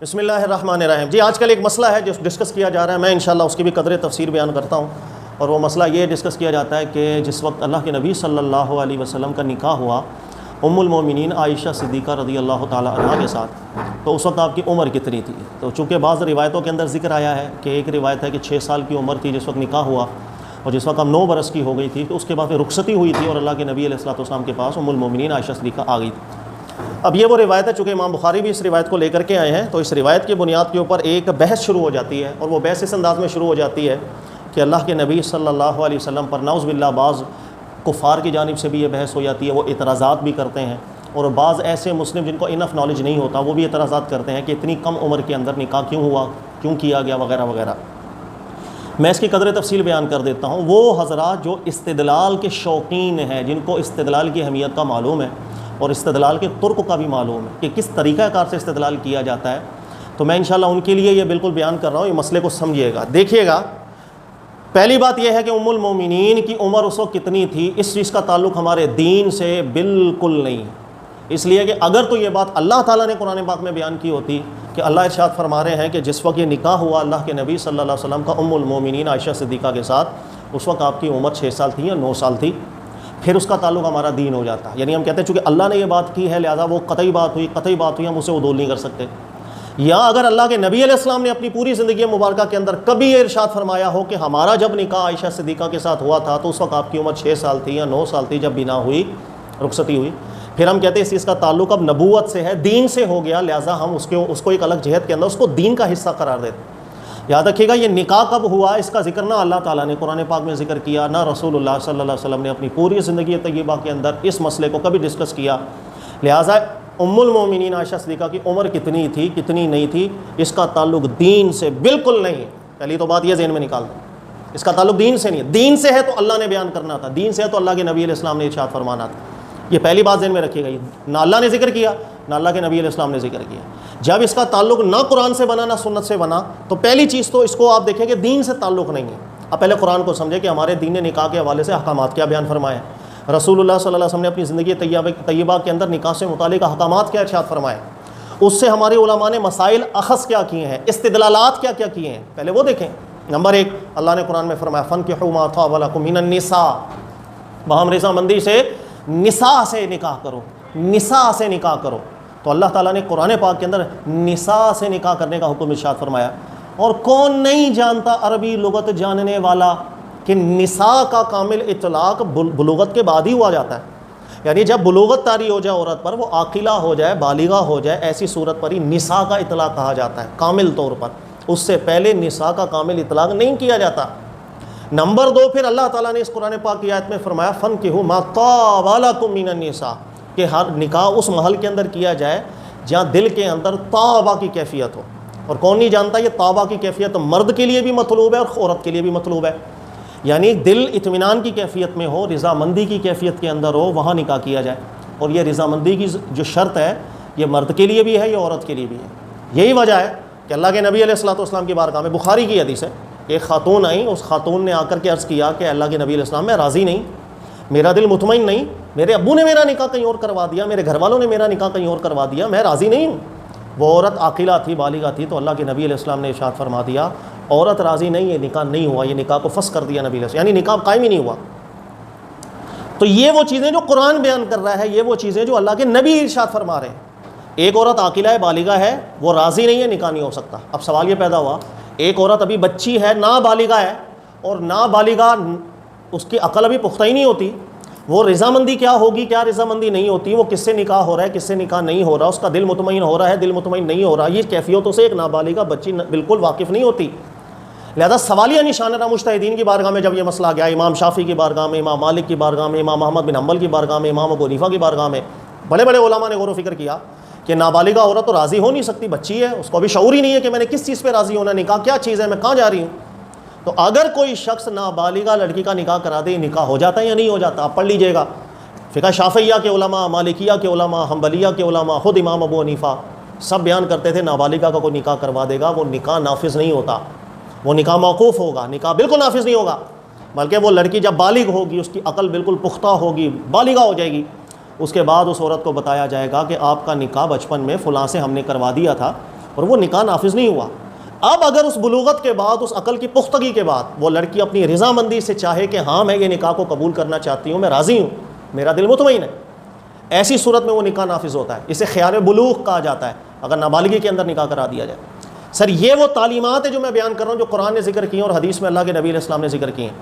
بسم اللہ الرحمن الرحیم. جی آج کل ایک مسئلہ ہے جو ڈسکس کیا جا رہا ہے، میں انشاءاللہ اس کی بھی قدر تفسیر بیان کرتا ہوں. اور وہ مسئلہ یہ ڈسکس کیا جاتا ہے کہ جس وقت اللہ کے نبی صلی اللہ علیہ وسلم کا نکاح ہوا ام المومنین عائشہ صدیقہ رضی اللہ تعالی عنہا کے ساتھ، تو اس وقت آپ کی عمر کتنی تھی؟ تو چونکہ بعض روایتوں کے اندر ذکر آیا ہے کہ ایک روایت ہے کہ 6 سال کی عمر تھی جس وقت نکاح ہوا، اور جس وقت اب 9 برس کی ہو گئی تھی تو اس کے بعد پھر رخصتی ہوئی تھی اور اللہ کے نبی علیہ الصلوۃ والسلام کے پاس ام المومنین عائشہ صدیقہ آ گئی تھی. اب یہ وہ روایت ہے، چونکہ امام بخاری بھی اس روایت کو لے کر کے آئے ہیں، تو اس روایت کی بنیاد کے اوپر ایک بحث شروع ہو جاتی ہے، اور وہ بحث اس انداز میں شروع ہو جاتی ہے کہ اللہ کے نبی صلی اللہ علیہ وسلم پر نعوذ باللہ بعض کفار کی جانب سے بھی یہ بحث ہو جاتی ہے، وہ اعتراضات بھی کرتے ہیں، اور بعض ایسے مسلم جن کو انف نالج نہیں ہوتا وہ بھی اعتراضات کرتے ہیں کہ اتنی کم عمر کے اندر نکاح کیوں ہوا، کیوں کیا گیا، وغیرہ وغیرہ. میں اس کی قدر تفصیل بیان کر دیتا ہوں. وہ حضرات جو استدلال کے شوقین ہیں، جن کو استدلال کی اہمیت کا معلوم ہے اور استدلال کے طرق کا بھی معلوم ہے کہ کس طریقہ کار سے استدلال کیا جاتا ہے، تو میں انشاءاللہ ان کے لیے یہ بالکل بیان کر رہا ہوں. یہ مسئلے کو سمجھیے گا. دیکھیے گا، پہلی بات یہ ہے کہ ام المومنین کی عمر اس وقت کتنی تھی، اس چیز کا تعلق ہمارے دین سے بالکل نہیں. اس لیے کہ اگر تو یہ بات اللہ تعالیٰ نے قرآن پاک میں بیان کی ہوتی کہ اللہ ارشاد فرما رہے ہیں کہ جس وقت یہ نکاح ہوا اللہ کے نبی صلی اللہ علیہ وسلم کا ام المومنین عائشہ صدیقہ کے ساتھ، اس وقت آپ کی عمر 6 سال تھی یا 9 سال تھی، پھر اس کا تعلق ہمارا دین ہو جاتا. یعنی ہم کہتے ہیں چونکہ اللہ نے یہ بات کی ہے لہذا وہ قطعی بات ہوئی، ہم اسے عدول نہیں کر سکتے. یا اگر اللہ کے نبی علیہ السلام نے اپنی پوری زندگی مبارکہ کے اندر کبھی یہ ارشاد فرمایا ہو کہ ہمارا جب نکاح عائشہ صدیقہ کے ساتھ ہوا تھا تو اس وقت آپ کی عمر 6 سال تھی یا 9 سال تھی جب بنا ہوئی، رخصتی ہوئی، پھر ہم کہتے ہیں اس چیز کا تعلق اب نبوت سے ہے، دین سے ہو گیا، لہٰذا ہم اس کو ایک الگ جہت کے اندر اس کو دین کا حصہ قرار دیتے. یاد رکھیے گا، یہ نکاح کب ہوا اس کا ذکر نہ اللہ تعالیٰ نے قرآن پاک میں ذکر کیا، نہ رسول اللہ صلی اللہ علیہ وسلم نے اپنی پوری زندگی طیبہ کے اندر اس مسئلے کو کبھی ڈسکس کیا. لہٰذا ام المومنین عائشہ صدیقہ کی عمر کتنی تھی کتنی نہیں تھی، اس کا تعلق دین سے بالکل نہیں ہے. پہلی تو بات یہ ذہن میں نکال دو، اس کا تعلق دین سے نہیں ہے. دین سے ہے تو اللہ نے بیان کرنا تھا، دین سے ہے تو اللہ کے نبی علیہ السلام نے ارشاد فرمانا تھا. یہ پہلی بات ذہن میں رکھیے گا. نہ اللہ نے ذکر کیا نہ اللہ کے نبی علیہ السلام نے ذکر کیا. جب اس کا تعلق نہ قرآن سے بنا نہ سنت سے بنا تو پہلی چیز تو اس کو آپ دیکھیں کہ دین سے تعلق نہیں ہے. اب پہلے قرآن کو سمجھے کہ ہمارے دین نے نکاح کے حوالے سے احکامات کیا بیان فرمائے، رسول اللہ صلی اللہ علیہ وسلم نے اپنی زندگی طیبہ کے اندر نکاح سے متعلق احکامات کیا ارشاد فرمائے، اس سے ہمارے علماء نے مسائل اخذ کیا کیے ہیں، استدلالات کیا کیا کیے ہیں، پہلے وہ دیکھیں. نمبر 1، اللہ نے قرآن میں فرمایا فَانكِحُوا مَا طَابَ لَكُم مِّنَ النِّسَاءِ، باہم رضامندی سے نساء سے نکاح کرو، نساء سے نکاح کرو. تو اللہ تعالیٰ نے قرآن پاک کے اندر نساء سے نکاح کرنے کا حکم ارشاد فرمایا. اور کون نہیں جانتا عربی لغت جاننے والا کہ نساء کا کامل اطلاق بلوغت کے بعد ہی ہوا جاتا ہے. یعنی جب بلوغت طاری ہو جائے عورت پر، وہ عاقلہ ہو جائے، بالغہ ہو جائے، ایسی صورت پر ہی نساء کا اطلاق کہا جاتا ہے کامل طور پر. اس سے پہلے نساء کا کامل اطلاق نہیں کیا جاتا. نمبر 2، پھر اللہ تعالیٰ نے اس قرآن پاک کی آیت میں فرمایا فَانكِحُوا مَا طَابَ لَكُم مِّنَ النِّسَاءِ، کہ ہر نکاح اس محل کے اندر کیا جائے جہاں دل کے اندر طابہ کی کیفیت ہو. اور کون نہیں جانتا یہ طابہ کی کیفیت مرد کے لیے بھی مطلوب ہے اور عورت کے لیے بھی مطلوب ہے. یعنی دل اطمینان کی کیفیت میں ہو، رضامندی کی کیفیت کے اندر ہو، وہاں نکاح کیا جائے. اور یہ رضامندی کی جو شرط ہے یہ مرد کے لیے بھی ہے، یہ عورت کے لیے بھی ہے. یہی وجہ ہے کہ اللہ کے نبی علیہ الصلوۃ والسلام کی بارگاہ میں، بخاری کی حدیث ہے، ایک خاتون آئیں، اس خاتون نے آ کر کے عرض کیا کہ اللہ کے نبی علیہ السلام میں راضی نہیں، میرا دل مطمئن نہیں، میرے ابو نے میرا نکاح کہیں اور کروا دیا، میرے گھر والوں نے میرا نکاح کہیں اور کروا دیا، میں راضی نہیں ہوں. وہ عورت عاقلہ تھی، بالغہ تھی. تو اللہ کے نبی علیہ السلام نے ارشاد فرما دیا عورت راضی نہیں، یہ نکاح نہیں ہوا، یہ نکاح کو فسخ کر دیا نبی علیہ السلام، یعنی نکاح قائم ہی نہیں ہوا. تو یہ وہ چیزیں جو قرآن بیان کر رہا ہے، یہ وہ چیزیں جو اللہ کے نبی ارشاد فرما رہے ہیں. ایک عورت عاقلہ ہے، بالغہ ہے، وہ راضی نہیں ہے، نکاح نہیں ہو سکتا. اب سوال یہ پیدا ہوا، ایک عورت ابھی بچی ہے، نابالغہ ہے، اور نابالغہ اس کی عقل ابھی پختہ ہی نہیں ہوتی، وہ رضامندی کیا ہوگی، کیا رضامندی نہیں ہوتی، وہ کس سے نکاح ہو رہا ہے، کس سے نکاح نہیں ہو رہا، اس کا دل مطمئن ہو رہا ہے، دل مطمئن نہیں ہو رہا، یہ کیفیتوں سے ایک نابالغہ بچی بالکل واقف نہیں ہوتی. لہذا سوالیہ نشان ہے مجتہدین کی بارگاہ میں جب یہ مسئلہ گیا، امام شافعی کی بارگاہ میں، امام مالک کی بارگاہ میں، امام احمد بن حنبل کی بارگاہ میں، امام ابو حنیفہ کی بارگاہ میں، بڑے بڑے علماء نے غور و فکر کیا کہ نابالغہ عورت تو راضی ہو نہیں سکتی، بچی ہے، اس کو ابھی شعور ہی نہیں ہے کہ میں نے کس چیز پہ راضی ہونا، نکاح کیا چیز ہے، میں کہاں جا رہی ہوں. تو اگر کوئی شخص نابالغہ لڑکی کا نکاح کرا دے، نکاح ہو جاتا ہے یا نہیں ہو جاتا؟ آپ پڑھ لیجئے گا، فقہ شافعیہ کے علماء، مالکیہ کے علماء، حنبلیہ کے علماء، خود امام ابو حنیفہ سب بیان کرتے تھے نابالغہ کا کوئی نکاح کروا دے گا وہ نکاح نافذ نہیں ہوتا، وہ نکاح موقوف ہوگا، نکاح بالکل نافذ نہیں ہوگا. بلکہ وہ لڑکی جب بالغ ہوگی، اس کی عقل بالکل پختہ ہوگی، بالغہ ہو جائے گی، اس کے بعد اس عورت کو بتایا جائے گا کہ آپ کا نکاح بچپن میں فلاں سے ہم نے کروا دیا تھا، اور وہ نکاح نافذ نہیں ہوا۔ اب اگر اس بلوغت کے بعد، اس عقل کی پختگی کے بعد وہ لڑکی اپنی رضامندی سے چاہے کہ ہاں میں یہ نکاح کو قبول کرنا چاہتی ہوں، میں راضی ہوں، میرا دل مطمئن ہے، ایسی صورت میں وہ نکاح نافذ ہوتا ہے۔ اسے خیار بلوغ کہا جاتا ہے اگر نابالغی کے اندر نکاح کرا دیا جائے۔ سر یہ وہ تعلیمات ہے جو میں بیان کر رہا ہوں، جو قرآن نے ذکر کی ہیں اور حدیث میں اللہ کے نبی علیہ السلام نے ذکر کی ہیں۔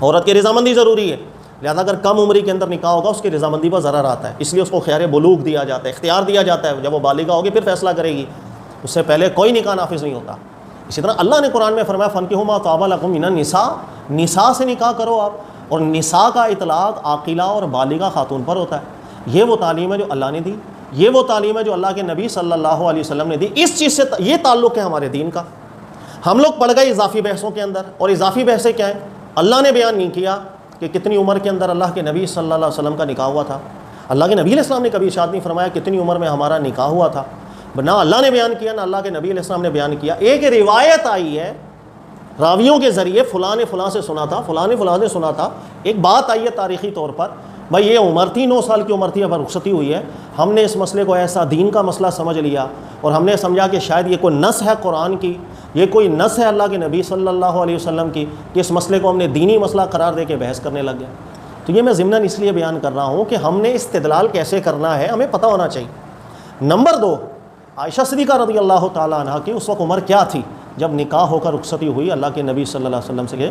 عورت کی رضامندی ضروری ہے، لہذا اگر کم عمری کے اندر نکاح ہوگا اس کی رضامندی پر ضرر آتا ہے، اس لیے اس کو خیار بلوغ دیا جاتا ہے، اختیار دیا جاتا ہے، جب وہ بالغہ ہوگی پھر فیصلہ کرے گی، اس سے پہلے کوئی نکاح نافذ نہیں ہوتا۔ اسی طرح اللہ نے قرآن میں فرمایا فَانكِحُوا مَا طَابَ لَكُم مِّنَ النِّسَاءِ، نساء سے نکاح کرو آپ، اور نساء کا اطلاق عاقلہ اور بالغہ خاتون پر ہوتا ہے۔ یہ وہ تعلیم ہے جو اللہ نے دی، یہ وہ تعلیم ہے جو اللہ کے نبی صلی اللہ علیہ وسلم نے دی۔ اس چیز سے یہ تعلق ہے ہمارے دین کا۔ ہم لوگ پڑ گئے اضافی بحثوں کے اندر، اور اضافی بحثیں کیا ہیں؟ اللہ نے بیان نہیں کیا کہ کتنی عمر کے اندر اللہ کے نبی صلی اللہ علیہ وسلم کا نکاح ہوا تھا۔ اللہ کے نبی علیہ السلام نے کبھی ارشاد نہیں فرمایا کتنی عمر میں ہمارا نکاح ہوا تھا، نہ اللہ نے بیان کیا نہ اللہ کے نبی علیہ السلام نے بیان کیا۔ ایک روایت آئی ہے راویوں کے ذریعے، فلاں نے فلاں سے سنا تھا، فلاں نے فلاں سے سنا تھا، ایک بات آئی ہے تاریخی طور پر، بھائی یہ عمر تھی 9 سال کی عمر تھی، اب رخصتی ہوئی ہے، ہم نے اس مسئلے کو ایسا دین کا مسئلہ سمجھ لیا، اور ہم نے سمجھا کہ شاید یہ کوئی نص ہے قرآن کی، یہ کوئی نص ہے اللہ کے نبی صلی اللہ علیہ وسلم کی، کہ اس مسئلے کو ہم نے دینی مسئلہ قرار دے کے بحث کرنے لگ گئے۔ تو یہ میں ضمناً اس لیے بیان کر رہا ہوں کہ ہم نے استدلال کیسے کرنا ہے ہمیں پتہ ہونا چاہیے۔ نمبر 2، عائشہ صدیقہ رضی اللہ تعالیٰ عنہ کی اس وقت عمر کیا تھی جب نکاح ہو کر رخصتی ہوئی اللہ کے نبی صلی اللہ علیہ وسلم سے؟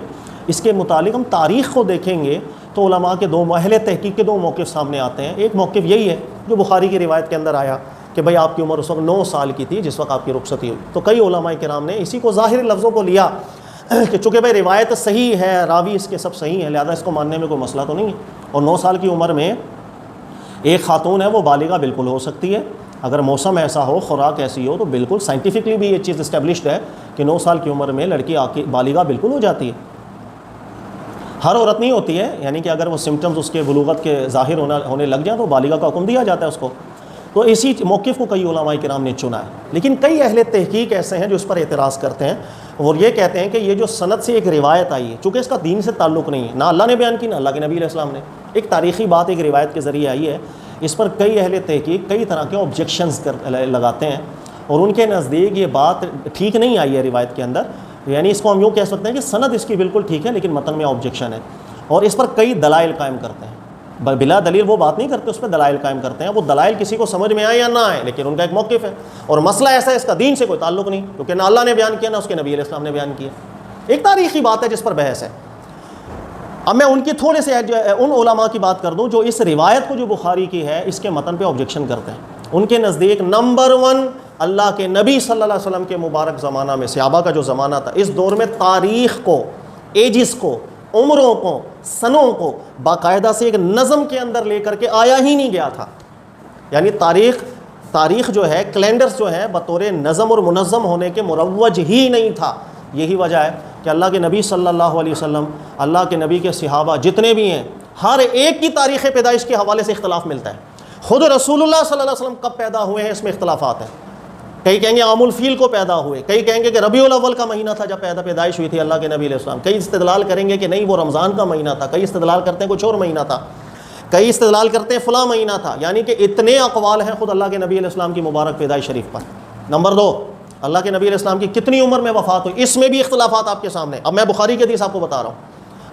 اس کے متعلق ہم تاریخ کو دیکھیں گے تو علماء کے اہل تحقیق کے 2 موقف سامنے آتے ہیں۔ ایک موقف یہی ہے جو بخاری کی روایت کے اندر آیا کہ بھئی آپ کی عمر اس وقت 9 سال کی تھی جس وقت آپ کی رخصتی ہوئی، تو کئی علماء کرام نے اسی کو ظاہر لفظوں کو لیا کہ چونکہ بھئی روایت صحیح ہے، راوی اس کے سب صحیح ہیں، لہذا اس کو ماننے میں کوئی مسئلہ تو نہیں ہے، اور 9 سال کی عمر میں ایک خاتون ہے وہ بالغہ بالکل ہو سکتی ہے، اگر موسم ایسا ہو، خوراک ایسی ہو، تو بالکل سائنٹیفکلی بھی یہ چیز اسٹیبلشڈ ہے کہ 9 سال کی عمر میں لڑکی بالغہ بالکل ہو جاتی ہے۔ ہر عورت نہیں ہوتی ہے، یعنی کہ اگر وہ سمٹمز اس کے بلوغت کے ظاہر ہونے لگ جائیں تو بالغہ کا حکم دیا جاتا ہے اس کو۔ تو اسی موقف کو کئی علماء کرام نے چنا ہے، لیکن کئی اہل تحقیق ایسے ہیں جو اس پر اعتراض کرتے ہیں اور یہ کہتے ہیں کہ یہ جو سند سے ایک روایت آئی ہے، چونکہ اس کا دین سے تعلق نہیں ہے، نہ اللہ نے بیان کی نہ اللہ کے نبی علیہ السلام نے، ایک تاریخی بات ایک روایت کے ذریعے آئی ہے، اس پر کئی اہل تحقیق کئی طرح کے آبجیکشنز لگاتے ہیں، اور ان کے نزدیک یہ بات ٹھیک نہیں آئی ہے روایت کے اندر، یعنی اس کو ہم یوں کہہ سکتے ہیں کہ سند اس کی بالکل ٹھیک ہے لیکن متن میں آبجیکشن ہے، اور اس پر کئی دلائل قائم کرتے ہیں، بلا دلیل وہ بات نہیں کرتے، اس پہ دلائل قائم کرتے ہیں، وہ دلائل کسی کو سمجھ میں آئے یا نہ آئے لیکن ان کا ایک موقف ہے، اور مسئلہ ایسا ہے اس کا دین سے کوئی تعلق نہیں، کیونکہ نہ اللہ نے بیان کیا نہ اس کے نبی علیہ السلام نے بیان کیا، ایک تاریخی بات ہے جس پر بحث ہے۔ اب میں ان کی تھوڑے سے ان علماء کی بات کر دوں جو اس روایت کو جو بخاری کی ہے اس کے متن پہ آبجیکشن کرتے ہیں۔ ان کے نزدیک نمبر 1 اللہ کے نبی صلی اللہ علیہ وسلم کے مبارک زمانہ میں، صحابہ کا جو زمانہ تھا، اس دور میں تاریخ کو، ایجز کو، عمروں کو، سنوں کو باقاعدہ سے ایک نظم کے اندر لے کر کے آیا ہی نہیں گیا تھا، یعنی تاریخ جو ہے، کیلنڈرز جو ہے بطور نظم اور منظم ہونے کے مروج ہی نہیں تھا۔ یہی وجہ ہے کہ اللہ کے نبی صلی اللہ علیہ وسلم، اللہ کے نبی کے صحابہ جتنے بھی ہیں، ہر ایک کی تاریخ پیدائش کے حوالے سے اختلاف ملتا ہے۔ خود رسول اللہ صلی اللہ علیہ وسلم کب پیدا ہوئے ہیں اس میں اختلافات ہیں، کئی کہیں گے عام الفیل کو پیدا ہوئے، کئی کہیں گے کہ ربیع الاول کا مہینہ تھا جب پیدائش ہوئی تھی اللہ کے نبی علیہ السلام، کئی استدلال کریں گے کہ نہیں وہ رمضان کا مہینہ تھا، کئی استدلال کرتے ہیں کچھ اور مہینہ تھا، کئی استدلال کرتے ہیں فلاں مہینہ تھا، یعنی کہ اتنے اقوال ہیں خود اللہ کے نبی علیہ السلام کی مبارک پیدائش شریف پر۔ نمبر 2، اللہ کے نبی علیہ السلام کی کتنی عمر میں وفات ہوئی، اس میں بھی اختلافات آپ کے سامنے۔ اب میں بخاری کی حدیث آپ کو بتا رہا ہوں،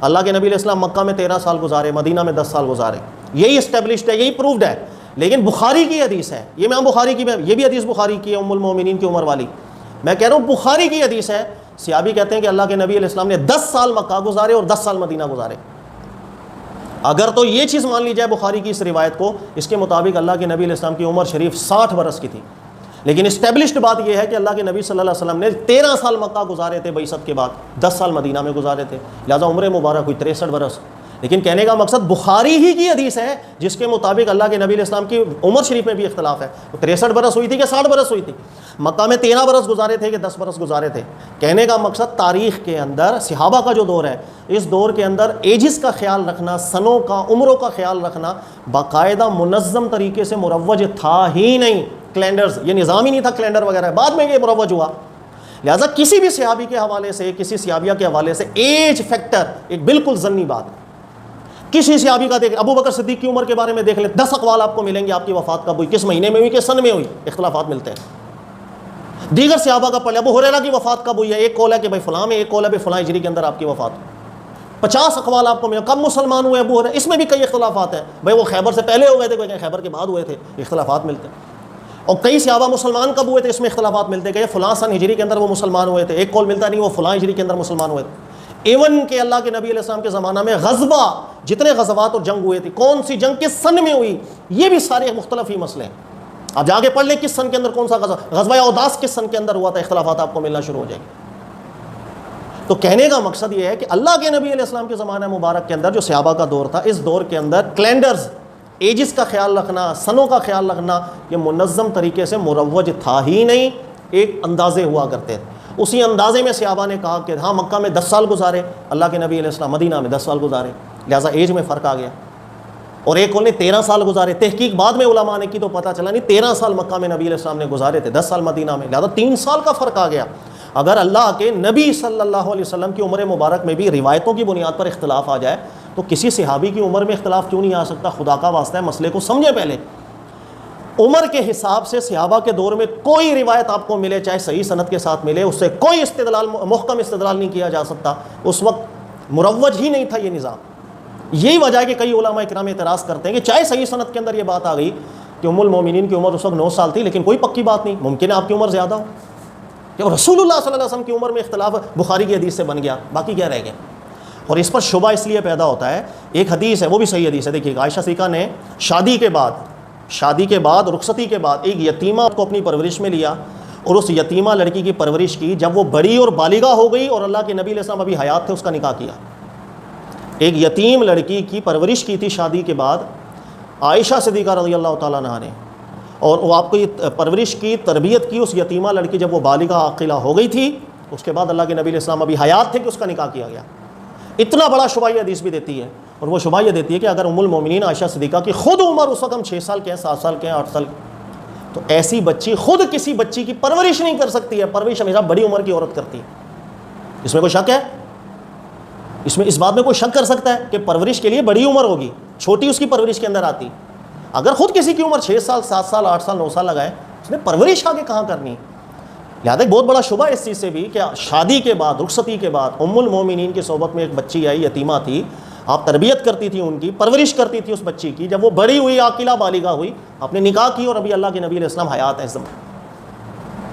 اللہ کے نبی علیہ السلام مکہ میں 13 سال گزارے، مدینہ میں 10 سال گزارے، یہی اسٹیبلشڈ ہے، یہی پروفڈ ہے، لیکن بخاری کی حدیث ہے، یہ امام بخاری کی، یہ بھی حدیث بخاری کی ہے، ام المومنین کی عمر والی، میں کہہ رہا ہوں بخاری کی حدیث ہے۔ صحابی کہتے ہیں کہ اللہ کے نبی علیہ السلام نے 10 سال مکہ گزارے اور 10 سال مدینہ گزارے۔ اگر تو یہ چیز مان لی جائے بخاری کی اس روایت کو، اس کے مطابق اللہ کے نبی علیہ السلام کی عمر شریف 60 برس کی تھی، لیکن اسٹیبلشڈ بات یہ ہے کہ اللہ کے نبی صلی اللہ علیہ وسلم نے 13 سال مکہ گزارے تھے بعثت کے بعد، 10 سال مدینہ میں گزارے تھے، لہٰذا عمر مبارک ہوئی 63 برس۔ لیکن کہنے کا مقصد بخاری ہی کی حدیث ہے جس کے مطابق اللہ کے نبی علیہ السلام کی عمر شریف میں بھی اختلاف ہے، 63 برس ہوئی تھی کہ 60 برس ہوئی تھی، مکہ میں 13 برس گزارے تھے کہ 10 برس گزارے تھے۔ کہنے کا مقصد تاریخ کے اندر صحابہ کا جو دور ہے، اس دور کے اندر ایجز کا خیال رکھنا، سنوں کا، عمروں کا خیال رکھنا باقاعدہ منظم طریقے سے مروج تھا ہی نہیں، کیلنڈرز، یہ نظام ہی نہیں تھا کیلنڈر وغیرہ، بعد میں یہ مروج ہوا۔ لہٰذا کسی بھی صحابی کے حوالے سے، کسی صحابیہ کے حوالے سے ایج فیکٹر ایک بالکل ضمنی بات، کسی صحابی کا دیکھ، ابو بکر صدیق کی عمر کے بارے میں دیکھ لیں، 10 اقوال آپ کو ملیں گے، آپ کی وفات کب ہوئی، کس مہینے میں ہوئی، کس سن میں ہوئی، اختلافات ملتے ہیں۔ دیگر صحابہ کا پڑھ لیں، ابو ہریرہ کی وفات کب ہوئی ہے؟ ایک قول ہے کہ بھائی فلاں میں، ایک قول ہے بھائی فلاں ہجری کے اندر آپ کی وفات ہوئی۔ 50 اقوال آپ کو ملے۔ کب مسلمان ہوئے ابو ہریرہ؟ اس میں بھی کئی اختلافات ہیں، بھائی وہ خیبر سے پہلے ہو گئے تھے، کوئی خیبر کے بعد ہوئے تھے، اختلافات ملتے ہیں۔ اور کئی صحابہ مسلمان کب ہوئے تھے، اس میں اختلافات ملتے ہیں کہ فلاں سن ہجری کے اندر وہ مسلمان ہوئے تھے، ایک قول ملتا نہیں وہ فلاں ہجری کے اندر مسلمان ہوئے تھے۔ ایون کہ اللہ کے نبی علیہ السلام کے زمانہ میں غزوہ، جتنے غزوات اور جنگ ہوئے تھے، کون سی جنگ کس سن میں ہوئی، یہ بھی سارے مختلف ہی مسئلے ہیں۔ آپ جا کے پڑھ لیں کس سن کے اندر کون سا غزوہ اوداس کس سن کے اندر ہوا تھا، اختلافات آپ کو ملنا شروع ہو جائیں گے۔ تو کہنے کا مقصد یہ ہے کہ اللہ کے نبی علیہ السلام کے زمانہ مبارک کے اندر جو صحابہ کا دور تھا، اس دور کے اندر کیلنڈرز، ایجز کا خیال رکھنا، سنوں کا خیال رکھنا، یہ منظم طریقے سے مروج تھا ہی نہیں، ایک اندازے ہوا کرتے تھے۔ اسی اندازے میں صحابہ نے کہا کہ ہاں مکہ میں 10 سال گزارے اللہ کے نبی علیہ السلام، مدینہ میں 10 سال گزارے، لہٰذا ایج میں فرق آ گیا۔ اور ایک نے 13 سال گزارے، تحقیق بعد میں علماء نے کی تو پتہ چلا نہیں 13 سال مکہ میں نبی علیہ السلام نے گزارے تھے، 10 سال مدینہ میں، لہٰذا 3 سال کا فرق آ گیا۔ اگر اللہ کے نبی صلی اللہ علیہ وسلم کی عمر مبارک میں بھی روایتوں کی بنیاد پر اختلاف آ جائے تو کسی صحابی کی عمر میں اختلاف کیوں نہیں آ سکتا؟ خدا کا واسطہ ہے، مسئلے کو سمجھیں پہلے۔ عمر کے حساب سے صحابہ کے دور میں کوئی روایت آپ کو ملے، چاہے صحیح سند کے ساتھ ملے، اس سے کوئی استدلال، محکم استدلال نہیں کیا جا سکتا۔ اس وقت مروج ہی نہیں تھا یہ نظام۔ یہی وجہ ہے کہ کئی علماء کرام اعتراض کرتے ہیں کہ چاہے صحیح سند کے اندر یہ بات آ گئی کہ ام المومنین کی عمر اس وقت 9 سال تھی، لیکن کوئی پکی بات نہیں، ممکن ہے آپ کی عمر زیادہ ہو، کہ رسول اللہ صلی اللہ علیہ وسلم کی عمر میں اختلاف بخاری کی حدیث سے بن گیا، باقی کیا رہ گیا؟ اور اس پر شبہ اس لیے پیدا ہوتا ہے، ایک حدیث ہے وہ بھی صحیح حدیث ہے، دیکھیے عائشہ صدیقہ نے شادی کے بعد رخصتی کے بعد ایک یتیمہ کو اپنی پرورش میں لیا، اور اس یتیمہ لڑکی کی پرورش کی۔ جب وہ بڑی اور بالغہ ہو گئی اور اللہ کے نبی علیہ السلام ابھی حیات تھے، اس کا نکاح کیا۔ ایک یتیم لڑکی کی پرورش کی تھی شادی کے بعد عائشہ صدیقہ رضی اللہ تعالیٰ عنہا نے، اور وہ آپ کو یہ پرورش کی، تربیت کی۔ اس یتیمہ لڑکی جب وہ بالغہ عاقلہ ہو گئی تھی، اس کے بعد اللہ کے نبی علیہ السلام ابھی حیات تھے کہ اس کا نکاح کیا گیا۔ اتنا بڑا شبہ یہ حدیث بھی دیتی ہے، اور وہ شبہ یہ دیتی ہے کہ اگر ام المومنین عائشہ صدیقہ کی خود عمر اس وقت ہم 6 سال کے ہیں، 7 سال کے ہیں، 8 سال کے، تو ایسی بچی خود کسی بچی کی پرورش نہیں کر سکتی ہے، پرورش ہمیشہ بڑی عمر کی عورت کرتی ہے۔ اس میں کوئی شک ہے؟ اس بات میں کوئی شک کر سکتا ہے کہ پرورش کے لیے بڑی عمر ہوگی، چھوٹی اس کی پرورش کے اندر آتی؟ اگر خود کسی کی عمر 6 سال، 7 سال، 8 سال، 9 سال لگائے، اس نے پرورش آگے کہاں کرنی؟ لہٰذا ایک بہت بڑا شبہ اس چیز سے بھی کہ شادی کے بعد، رخصتی کے بعد ام المومنین کی صحبت میں ایک بچی آئی، یتیمہ تھی، آپ تربیت کرتی تھی، ان کی پرورش کرتی تھی اس بچی کی۔ جب وہ بڑی ہوئی، عاقلہ بالغہ ہوئی، آپ نے نکاح کی، اور ابھی اللہ کے نبی علیہ السلام حیات ہیں اس زمانے۔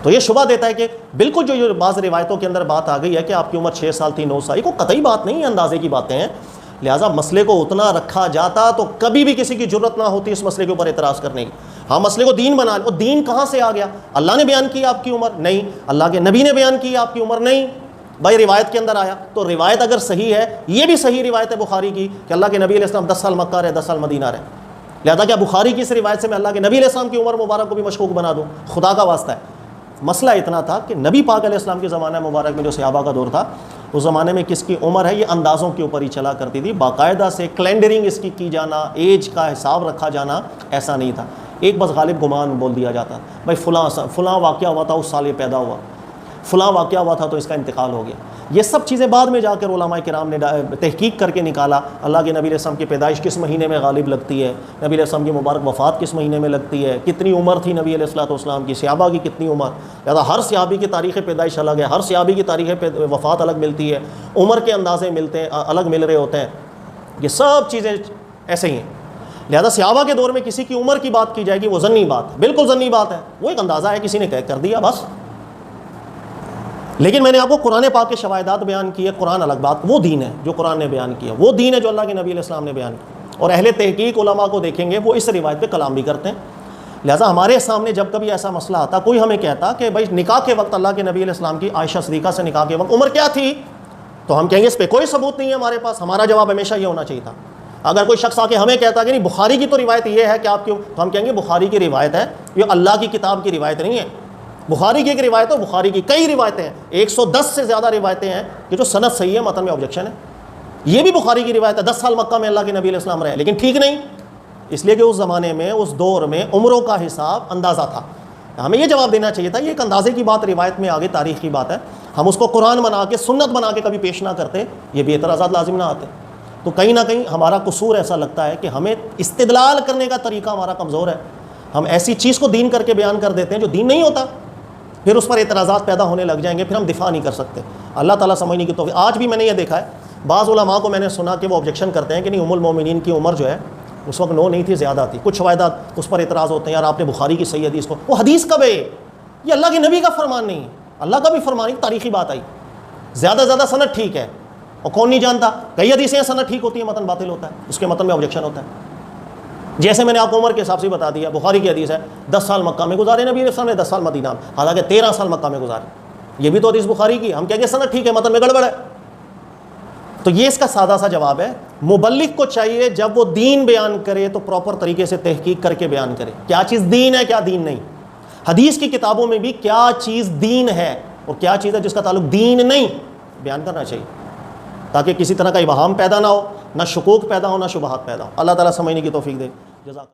تو یہ شبہ دیتا ہے کہ بالکل جو بعض روایتوں کے اندر بات آ گئی ہے کہ آپ کی عمر 6 سال تھی، 9 سال، یہ کوئی قطعی بات نہیں ہے، اندازے کی باتیں ہیں۔ لہٰذا مسئلے کو اتنا رکھا جاتا تو کبھی بھی کسی کی جرت نہ ہوتی اس مسئلے کے اوپر اعتراض کرنے کی۔ ہاں مسئلے کو دین بنا لو، دین کہاں سے آ گیا؟ اللہ نے بیان کی آپ کی عمر؟ نہیں۔ اللہ کے نبی نے بیان کی آپ کی عمر؟ نہیں۔ بھائی روایت کے اندر آیا، تو روایت اگر صحیح ہے، یہ بھی صحیح روایت ہے بخاری کی کہ اللہ کے نبی علیہ السلام 10 سال مکہ رہے، 10 سال مدینہ رہے، لہٰذا کیا بخاری کی اس روایت سے میں اللہ کے نبی علیہ السلام کی عمر مبارک کو بھی مشکوک بنا دوں؟ خدا کا واسطہ ہے۔ مسئلہ اتنا تھا کہ نبی پاک علیہ السلام کے زمانہ مبارک میں جو صحابہ کا دور تھا، اس زمانے میں کس کی عمر ہے یہ اندازوں کے اوپر ہی چلا کرتی تھی، باقاعدہ سے کیلنڈرنگ اس کی جانا، ایج کا حساب رکھا جانا ایسا نہیں تھا۔ ایک بس غالب گمان بول دیا جاتا، بھائی فلاں واقعہ ہوا تھا، اس سال یہ پیدا ہوا، فلاں واقعہ ہوا تھا تو اس کا انتقال ہو گیا۔ یہ سب چیزیں بعد میں جا کر علماء کرام نے تحقیق کر کے نکالا۔ اللہ کے نبی علیہ السلام کی پیدائش کس مہینے میں غالب لگتی ہے، نبی علیہ السلام کی مبارک وفات کس مہینے میں لگتی ہے، کتنی عمر تھی نبی علیہ السلام کی، صحابہ کی کتنی عمر، لہٰذا ہر صحابی کی تاریخ پیدائش الگ ہے، ہر صحابی کی تاریخ وفات الگ ملتی ہے، عمر کے اندازے ملتے ہیں، الگ مل رہے ہوتے ہیں۔ یہ سب چیزیں ایسے ہی ہیں۔ لہذا صحابہ کے دور میں کسی کی عمر کی بات کی جائے گی وہ ضنی بات ہے، بالکل ضنی بات ہے، وہ ایک اندازہ ہے، کسی نے کر دیا بس۔ لیکن میں نے آپ کو قرآن پاک کے شواہدات بیان کیے، قرآن الگ بات، وہ دین ہے جو قرآن نے بیان کیا، وہ دین ہے جو اللہ کے نبی علیہ السلام نے بیان کیا۔ اور اہل تحقیق علماء کو دیکھیں گے وہ اس روایت پہ کلام بھی کرتے ہیں۔ لہٰذا ہمارے سامنے جب کبھی ایسا مسئلہ آتا، کوئی ہمیں کہتا کہ بھائی نکاح کے وقت اللہ کے نبی علیہ السلام کی عائشہ صدیقہ سے نکاح کے وقت عمر کیا تھی، تو ہم کہیں گے اس پہ کوئی ثبوت نہیں ہے ہمارے پاس۔ ہمارا جواب ہمیشہ یہ ہونا چاہیے تھا، اگر کوئی شخص آ کے ہمیں کہتا کہ نہیں بخاری کی تو روایت یہ ہے کہ آپ کیوں، تو ہم کہیں گے بخاری کی روایت ہے، یہ اللہ کی کتاب کی روایت نہیں ہے۔ بخاری کی ایک روایت ہے، بخاری کی کئی روایتیں ہیں، 110 سے زیادہ روایتیں ہیں کہ جو سند صحیح ہے، متن میں آبجیکشن ہے۔ یہ بھی بخاری کی روایت ہے، 10 سال مکہ میں اللہ کے نبی علیہ السلام رہے، لیکن ٹھیک نہیں، اس لیے کہ اس زمانے میں، اس دور میں عمروں کا حساب اندازہ تھا۔ ہمیں یہ جواب دینا چاہیے تھا، یہ ایک اندازے کی بات روایت میں آگے تاریخ کی بات ہے، ہم اس کو قرآن بنا کے، سنت بنا کے کبھی پیش نہ کرتے، یہ بھی اعتراضات لازم نہ آتے۔ تو کہیں نہ کہیں ہمارا قصور ایسا لگتا ہے کہ ہمیں استدلال کرنے کا طریقہ ہمارا کمزور ہے، ہم ایسی چیز کو دین کر کے بیان کر دیتے ہیں جو دین نہیں ہوتا۔ پھر اس پر اعتراضات پیدا ہونے لگ جائیں گے، پھر ہم دفاع نہیں کر سکتے۔ اللہ تعالیٰ سمجھنے کی توفیق۔ آج بھی میں نے یہ دیکھا ہے بعض علماء کو میں نے سنا کہ وہ آبجیکشن کرتے ہیں کہ نہیں، ام المومنین کی عمر جو ہے اس وقت 9 نہیں تھی، زیادہ تھی۔ کچھ شواہدات اس پر اعتراض ہوتے ہیں، یار آپ نے بخاری کی صحیح حدیث کو، وہ حدیث کب ہے؟ یہ اللہ کے نبی کا فرمان نہیں ہے، اللہ کا بھی فرمان ہے، تاریخی بات آئی۔ زیادہ سند ٹھیک ہے، اور کون نہیں جانتا کئی حدیثیں ہیں سند ٹھیک ہوتی ہیں، متن باطل ہوتا ہے، اس کے متن میں آبجیکشن ہوتا ہے۔ جیسے میں نے آپ کو عمر کے حساب سے بتا دیا، بخاری کی حدیث ہے 10 سال مکہ میں گزارے نبی علیہ السلام نے، 10 سال مدینہ میں، حالانکہ 13 سال مکہ میں گزارے۔ یہ بھی تو حدیث بخاری کی، ہم کہیں گے سند ٹھیک ہے، متن میں گڑبڑ ہے۔ تو یہ اس کا سادہ سا جواب ہے۔ مبلغ کو چاہیے جب وہ دین بیان کرے تو پراپر طریقے سے تحقیق کر کے بیان کرے، کیا چیز دین ہے، کیا دین نہیں۔ حدیث کی کتابوں میں بھی کیا چیز دین ہے اور کیا چیز ہے جس کا تعلق دین نہیں، بیان کرنا چاہیے، تاکہ کسی طرح کا ابہام پیدا نہ ہو، نہ شکوک پیدا ہو، نہ شبہات پیدا ہو۔ اللہ تعالیٰ سمجھنے کی توفیق دے۔ جزاک